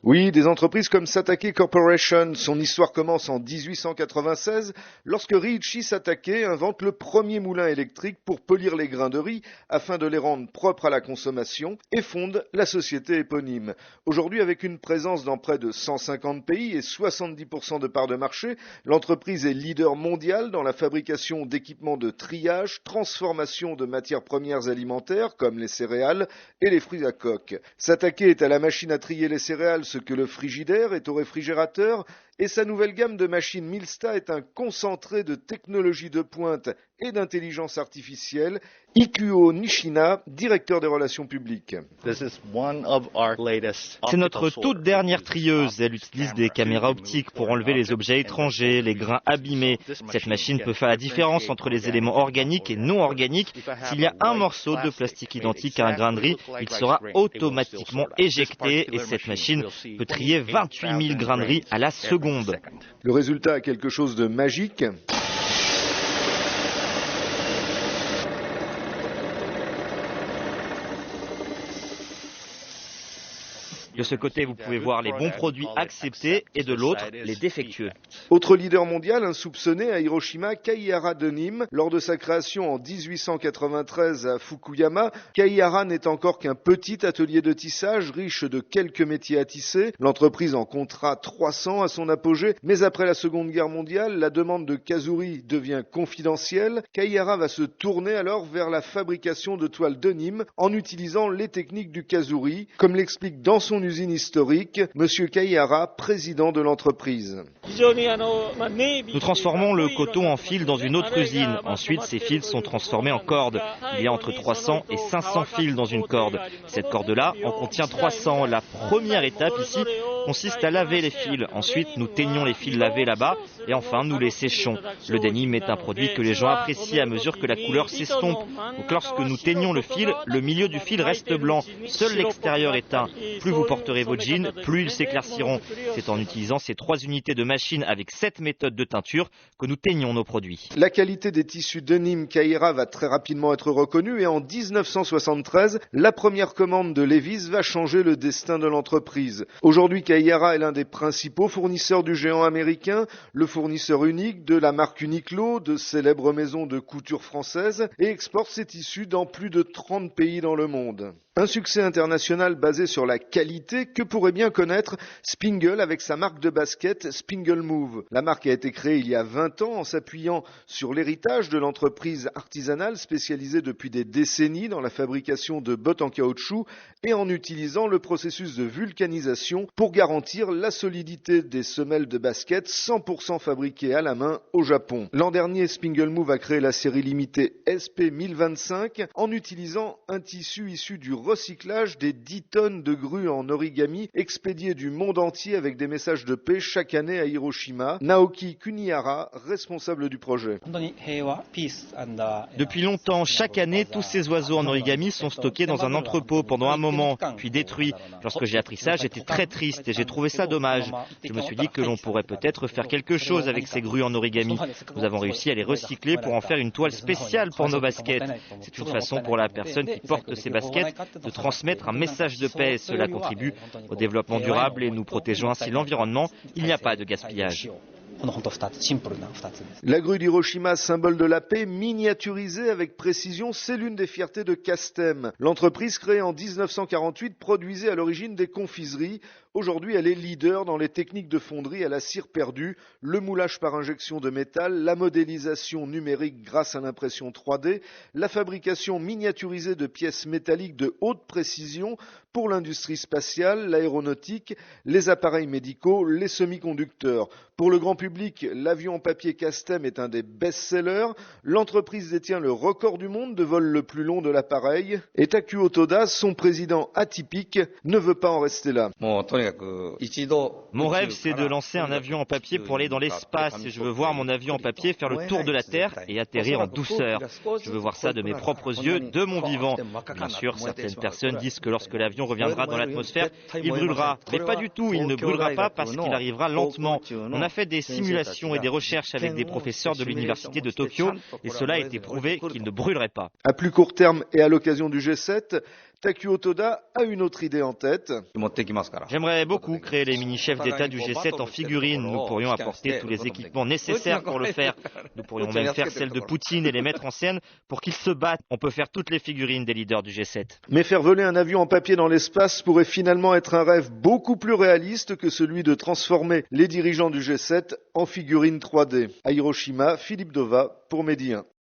Oui, des entreprises comme Satake Corporation. Son histoire commence en 1896 lorsque Riichi Satake invente le premier moulin électrique pour polir les grains de riz afin de les rendre propres à la consommation et fonde la société éponyme. Aujourd'hui, avec une présence dans près de 150 pays et 70% de parts de marché, l'entreprise est leader mondial dans la fabrication d'équipements de triage, transformation de matières premières alimentaires comme les céréales et les fruits à coque. Satake est à la machine à trier les céréales ce que le frigidaire est au réfrigérateur, et sa nouvelle gamme de machines Milsta est un concentré de technologie de pointe et d'intelligence artificielle. Ikuo Nishina, directeur des relations publiques. C'est notre toute dernière trieuse. Elle utilise des caméras optiques pour enlever les objets étrangers, les grains abîmés. Cette machine peut faire la différence entre les éléments organiques et non organiques. S'il y a un morceau de plastique identique à un grain de riz, il sera automatiquement éjecté et cette machine peut trier 28 000 grains de riz à la seconde. Le résultat est quelque chose de magique. De ce côté, vous pouvez voir les bons produits acceptés et de l'autre, les défectueux. Autre leader mondial insoupçonné à Hiroshima, Kaihara Denim. Lors de sa création en 1893 à Fukuyama, Kaihara n'est encore qu'un petit atelier de tissage riche de quelques métiers à tisser. L'entreprise en comptera 300 à son apogée, mais après la Seconde Guerre mondiale, la demande de Kazuri devient confidentielle. Kaihara va se tourner alors vers la fabrication de toiles denim en utilisant les techniques du Kazuri, comme l'explique dans son usine historique, Monsieur Kaihara, président de l'entreprise. Nous transformons le coton en fil dans une autre usine. Ensuite, ces fils sont transformés en cordes. Il y a entre 300 et 500 fils dans une corde. Cette corde-là en contient 300. La première étape ici consiste à laver les fils. Ensuite, nous teignons les fils lavés là-bas et enfin, nous les séchons. Le denim est un produit que les gens apprécient à mesure que la couleur s'estompe. Donc lorsque nous teignons le fil, le milieu du fil reste blanc. Seul l'extérieur est teint. Plus vous porterez vos jeans, plus ils s'éclairciront. C'est en utilisant ces 3 unités de machine avec cette méthode de teinture que nous teignons nos produits. La qualité des tissus denim Kaihara va très rapidement être reconnue et en 1973, la première commande de Levi's va changer le destin de l'entreprise. Aujourd'hui, Kaihara est l'un des principaux fournisseurs du géant américain, le fournisseur unique de la marque Uniqlo, de célèbres maisons de couture françaises et exporte ses tissus dans plus de 30 pays dans le monde. Un succès international basé sur la qualité que pourrait bien connaître Spangle avec sa marque de basket Spangle Move. La marque a été créée il y a 20 ans en s'appuyant sur l'héritage de l'entreprise artisanale spécialisée depuis des décennies dans la fabrication de bottes en caoutchouc et en utilisant le processus de vulcanisation pour garantir la solidité des semelles de basket 100% fabriquées à la main au Japon. L'an dernier, Spangle Move a créé la série limitée SP 1025 en utilisant un tissu issu du recyclage des 10 tonnes de grues en origami expédiées du monde entier avec des messages de paix chaque année à Hiroshima. Naoki Kunihara, responsable du projet. Depuis longtemps, chaque année, tous ces oiseaux en origami sont stockés dans un entrepôt pendant un moment, puis détruits. Lorsque j'ai appris ça, j'étais très triste et j'ai trouvé ça dommage. Je me suis dit que l'on pourrait peut-être faire quelque chose avec ces grues en origami. Nous avons réussi à les recycler pour en faire une toile spéciale pour nos baskets. C'est une façon pour la personne qui porte ces baskets de transmettre un message de paix. Cela contribue au développement durable et nous protégeons ainsi l'environnement. Il n'y a pas de gaspillage. La grue d'Hiroshima, symbole de la paix, miniaturisée avec précision, c'est l'une des fiertés de Castem. L'entreprise créée en 1948 produisait à l'origine des confiseries. Aujourd'hui, elle est leader dans les techniques de fonderie à la cire perdue, le moulage par injection de métal, la modélisation numérique grâce à l'impression 3D, la fabrication miniaturisée de pièces métalliques de haute précision pour l'industrie spatiale, l'aéronautique, les appareils médicaux, les semi-conducteurs. Pour le grand public, l'avion en papier Castem est un des best-sellers. L'entreprise détient le record du monde de vol le plus long de l'appareil. Et Takuo Toda, son président atypique, ne veut pas en rester là. Mon rêve, c'est de lancer un avion en papier pour aller dans l'espace et je veux voir mon avion en papier faire le tour de la Terre et atterrir en douceur. Je veux voir ça de mes propres yeux, de mon vivant. Bien sûr, certaines personnes disent que lorsque l'avion reviendra dans l'atmosphère, il brûlera. Mais pas du tout, il ne brûlera pas parce qu'il arrivera lentement. On a fait des simulations et des recherches avec des professeurs de l'université de Tokyo et cela a été prouvé qu'il ne brûlerait pas. À plus court terme et à l'occasion du G7, Takuo Toda a une autre idée en tête. J'aimerais beaucoup créer les mini-chefs d'État du G7 en figurines. Nous pourrions apporter tous les équipements nécessaires pour le faire. Nous pourrions même faire celle de Poutine et les mettre en scène pour qu'ils se battent. On peut faire toutes les figurines des leaders du G7. Mais faire voler un avion en papier dans l'espace pourrait finalement être un rêve beaucoup plus réaliste que celui de transformer les dirigeants du G7 en figurines 3D. À Hiroshima, Philippe Dova pour Medi 1.